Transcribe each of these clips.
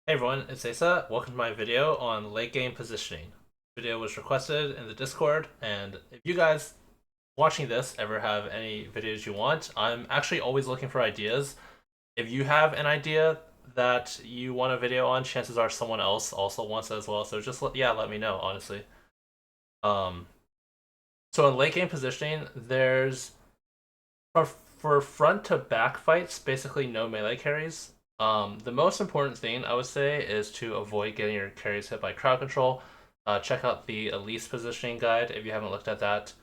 Hey everyone, it's Aesah. Welcome to my video on late game positioning. The video was requested in the Discord, and if you guys watching this ever have any videos you want, I'm actually always looking for ideas. If you have an idea that you want a video on, chances are someone else also wants it as well. So just let me know, honestly. Um, so in late game positioning, there's for front to back fights, basically no melee carries. The most important thing I would say is to avoid getting your carries hit by crowd control. Check out the Elise positioning guide if you haven't looked at that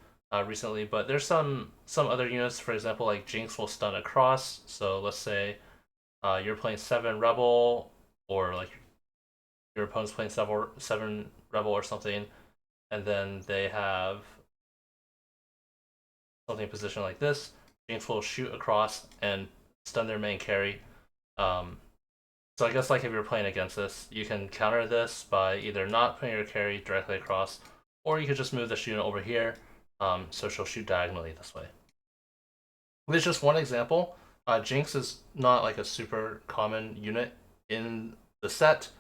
recently. But there's some other units, for example, like Jinx will stun across. So let's say you're playing 7 Rebel, or like your opponent's playing 7 Rebel or something, and then they have something positioned like this. Jinx will shoot across and stun their main carry. Um, so I guess like if you're playing against this, you can counter this by either not putting your carry directly across, or you could just move this unit over here, so she'll shoot diagonally this way. There's just one example. Jinx is not like a super common unit in the set.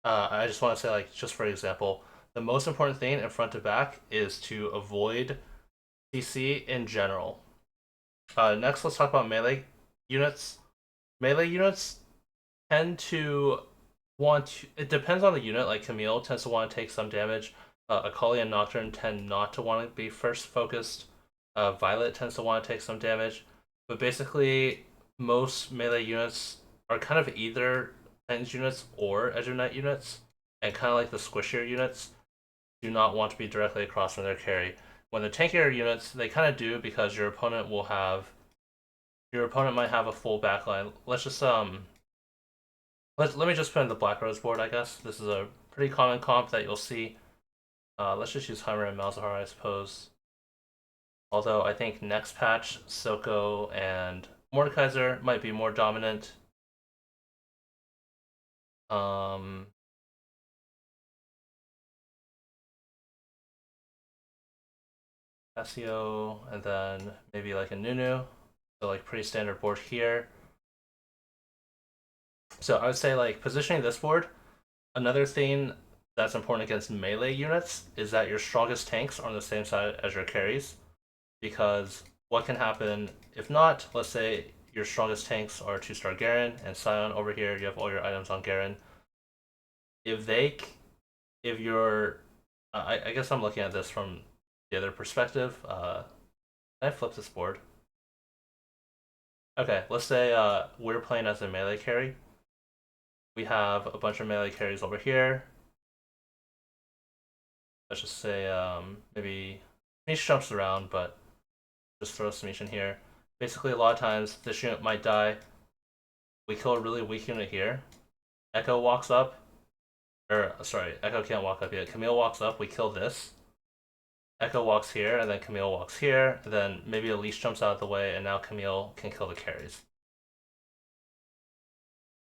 I just want to say, like, just for example, the most important thing in front to back is to avoid CC in general. Next, let's talk about melee units. Melee units tend to it depends on the unit. Like Camille tends to want to take some damage. Akali and Nocturne tend not to want to be first focused. Violet tends to want to take some damage. But basically, most melee units are kind of either Titans units or Edge of Night units. And kind of like the squishier units do not want to be directly across from their carry. When the tankier units, they kind of do because your opponent might have a full backline. Let me just put in the Black Rose board, I guess. This is a pretty common comp that you'll see. Let's just use Heimer and Malzahar, I suppose. Although I think next patch, Soko and Mordekaiser might be more dominant. Um, Cassio, and then maybe like a Nunu. So like pretty standard board here. So I would say like positioning this board. Another thing that's important against melee units is that your strongest tanks are on the same side as your carries. Because what can happen if not, let's say your strongest tanks are 2-star Garen and Sion over here, you have all your items on Garen. If they, if you're, I guess I'm looking at this from the other perspective. Can I flip this board? Okay, let's say we're playing as a melee carry. We have a bunch of melee carries over here. Let's just say maybe Mish jumps around, but just throw Smish in here. Basically, a lot of times this unit might die. We kill a really weak unit here. Echo walks up, or sorry, Echo can't walk up yet. Camille walks up, we kill this. Echo walks here, and then Camille walks here, and then maybe Elise jumps out of the way, and now Camille can kill the carries.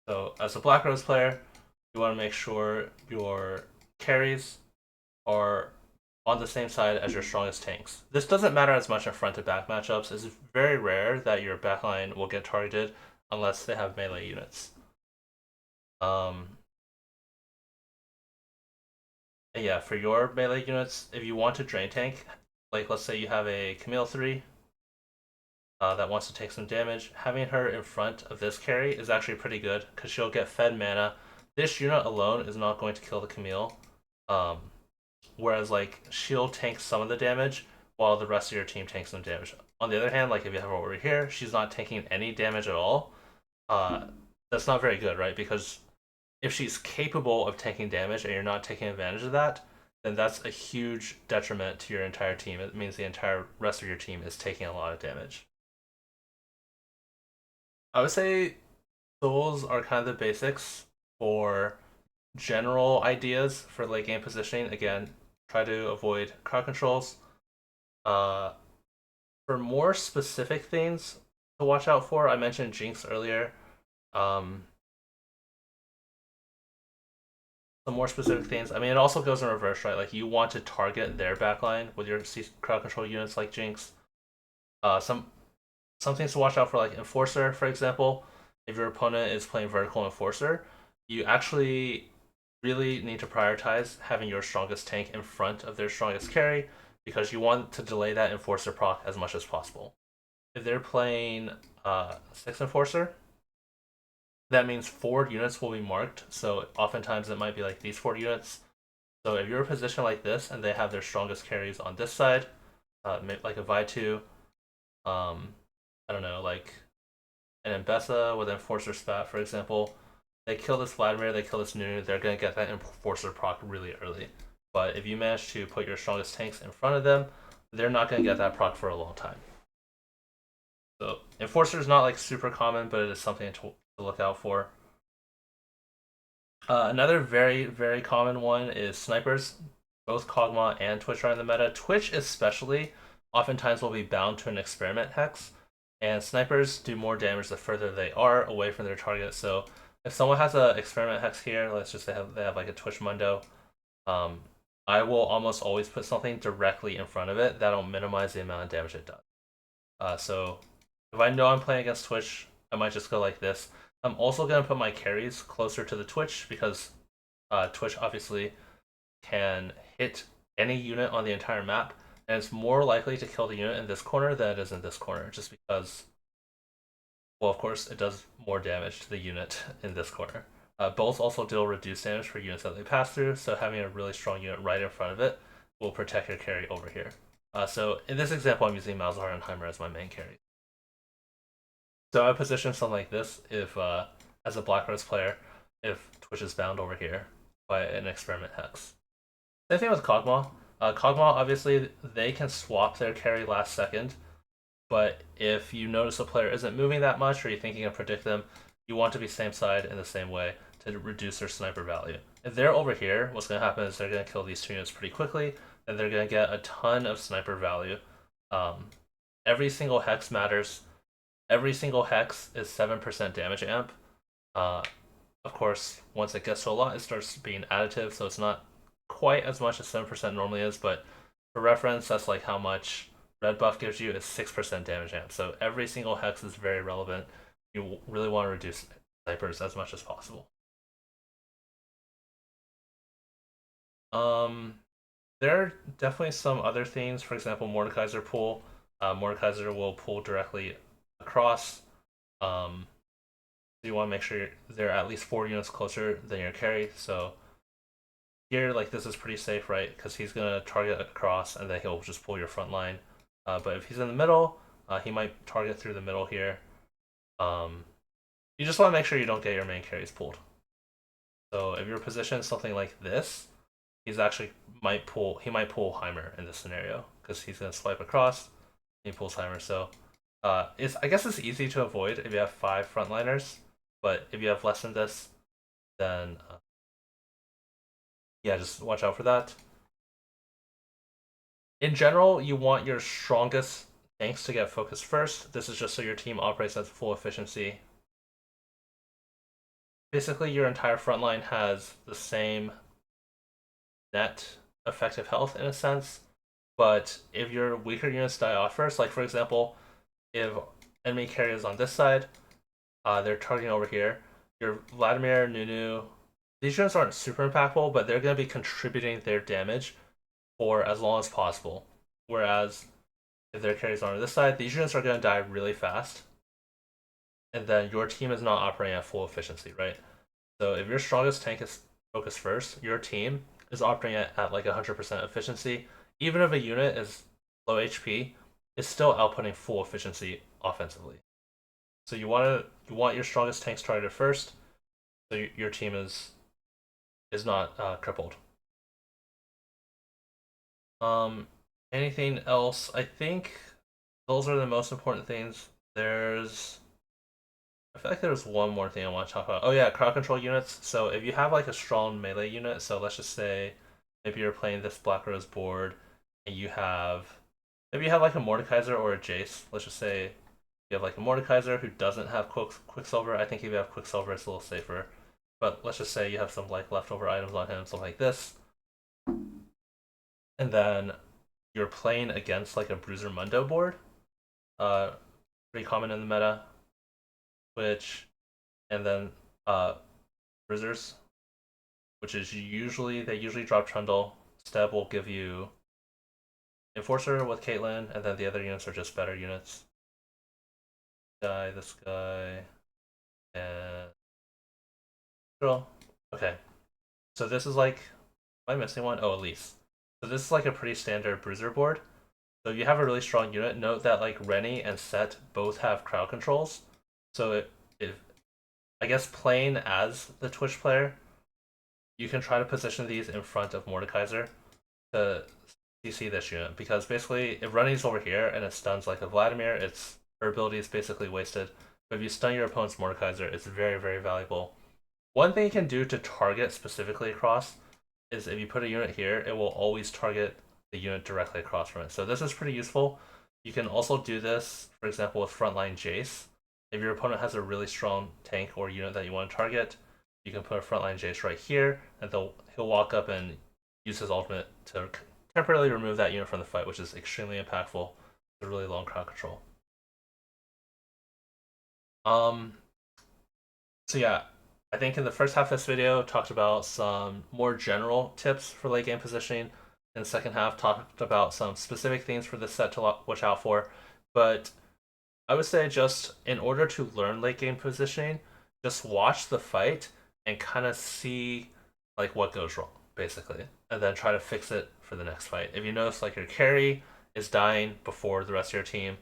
So as a Black Rose player, you want to make sure your carries are on the same side as your strongest tanks. This doesn't matter as much in front to back matchups. It's very rare that your backline will get targeted unless they have melee units. Um, yeah, for your melee units, if you want to drain tank, like let's say you have a Camille 3 that wants to take some damage, having her in front of this carry is actually pretty good because she'll get fed mana. This unit alone is not going to kill the Camille, um, whereas like she'll tank some of the damage while the rest of your team tanks some damage. On the other hand, like if you have her over here, she's not taking any damage at all. Uh, that's not very good, right? Because if she's capable of taking damage and you're not taking advantage of that, then that's a huge detriment to your entire team. It means the entire rest of your team is taking a lot of damage. I would say those are kind of the basics for general ideas for late game positioning. Again, try to avoid crowd controls. Uh, for more specific things to watch out for, I mentioned Jinx earlier. Um, some more specific things. I mean, it also goes in reverse, right? Like you want to target their backline with your crowd control units like Jinx. Some things to watch out for, like Enforcer, for example. If your opponent is playing vertical Enforcer, you actually really need to prioritize having your strongest tank in front of their strongest carry because you want to delay that enforcer proc as much as possible. If they're playing 6 enforcer, that means 4 units will be marked. So oftentimes it might be like these 4 units. So if you're in a position like this and they have their strongest carries on this side, like a Vi2, I don't know, like an Aesah with Enforcer Spat, for example, they kill this Vladimir, they kill this Nunu, they're going to get that Enforcer proc really early. But if you manage to put your strongest tanks in front of them, they're not going to get that proc for a long time. So Enforcer is not like super common, but it is something to look out for. Another very, very common one is snipers. Both Kog'Maw and Twitch are in the meta. Twitch especially oftentimes will be bound to an experiment hex, and snipers do more damage the further they are away from their target. So if someone has an experiment hex here, let's just say they have like a Twitch Mundo, I will almost always put something directly in front of it that'll minimize the amount of damage it does. So if I know I'm playing against Twitch, I might just go like this. I'm also going to put my carries closer to the Twitch because Twitch obviously can hit any unit on the entire map, and it's more likely to kill the unit in this corner than it is in this corner, just because, well, of course, it does more damage to the unit in this corner. Both also deal reduced damage for units that they pass through, so having a really strong unit right in front of it will protect your carry over here. So in this example, I'm using Malzahar and Heimer as my main carry. So I position something like this if, as a Black Rose player, if Twitch is bound over here by an experiment hex. Same thing with Kog'Maw. Kog'Maw, obviously, they can swap their carry last second, but if you notice a player isn't moving that much or you think you can predict them, you want to be same side in the same way to reduce their sniper value. If they're over here, what's going to happen is they're going to kill these 2 units pretty quickly, and they're going to get a ton of sniper value. Every single hex matters. Every single hex is 7% damage amp. Of course, once it gets to a lot, it starts being additive, so it's not quite as much as 7% normally is, but for reference, that's like how much red buff gives you is 6% damage amp. So every single hex is very relevant. You really want to reduce snipers as much as possible. There are definitely some other things. For example, Mordekaiser pull. Mordekaiser will pull directly across. So you want to make sure they're at least 4 units closer than your carry. So here, like, this is pretty safe, right? Because he's going to target across and then he'll just pull your front line. But if he's in the middle, he might target through the middle here. You just want to make sure you don't get your main carries pulled. So if your position is something like this, he might pull Heimer in this scenario because he's going to swipe across. He pulls Heimer. So I guess it's easy to avoid if you have 5 frontliners, but if you have less than this, then yeah, just watch out for that. In general, you want your strongest tanks to get focused first. This is just so your team operates at full efficiency. Basically, your entire front line has the same net effective health in a sense, but if your weaker units die off first, like for example, if enemy carry is on this side, they're targeting over here, your Vladimir, Nunu, these units aren't super impactful, but they're going to be contributing their damage for as long as possible. Whereas if their carries are on this side, these units are going to die really fast, and then your team is not operating at full efficiency, right? So if your strongest tank is focused first, your team is operating at like 100% efficiency. Even if a unit is low HP, it's still outputting full efficiency offensively. So you want your strongest tanks targeted first, so your team is not crippled. Anything else? I think those are the most important things. I feel like there's one more thing I want to talk about. Oh yeah, crowd control units. So if you have like a strong melee unit, so let's just say maybe you're playing this Black Rose board and maybe you have like a Mordekaiser or a Jace. Let's just say you have like a Mordekaiser who doesn't have Quicksilver. I think if you have Quicksilver, it's a little safer. But let's just say you have some like leftover items on him, something like this, and then you're playing against like a Bruiser Mundo board. Pretty common in the meta, which, and then bruisers, which is they usually drop Trundle. Steb will give you Enforcer with Caitlyn, and then the other units are just better units. This guy, and Girl. Okay. So this is like, am I missing one? Oh, Elise. So this is like a pretty standard bruiser board. So if you have a really strong unit, note that like Rennie and Set both have crowd controls. So if I guess playing as the Twitch player, you can try to position these in front of Mordekaiser to CC this unit, because basically if Rennie's over here and it stuns like a Vladimir, its her ability is basically wasted. But if you stun your opponent's Mordekaiser, it's very, very valuable. One thing you can do to target specifically across is if you put a unit here, it will always target the unit directly across from it. So this is pretty useful. You can also do this, for example, with frontline Jace. If your opponent has a really strong tank or unit that you want to target, you can put a frontline Jace right here, and he'll walk up and use his ultimate to temporarily remove that unit from the fight, which is extremely impactful. It's a really long crowd control. So yeah, I think in the first half of this video talked about some more general tips for late game positioning. In the second half, talked about some specific things for this set to watch out for. But I would say just in order to learn late game positioning, just watch the fight and kind of see like what goes wrong, basically, and then try to fix it for the next fight. If you notice like your carry is dying before the rest of your team,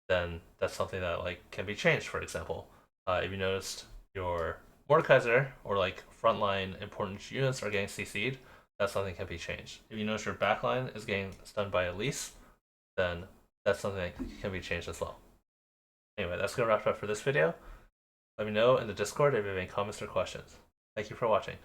then that's something that like can be changed. For example, if you noticed your Mordekaiser or like frontline important units are getting CC'd, that's something that can be changed. If you notice your backline is getting stunned by Elise, then that's something that can be changed as well. Anyway, that's gonna wrap it up for this video. Let me know in the Discord if you have any comments or questions. Thank you for watching.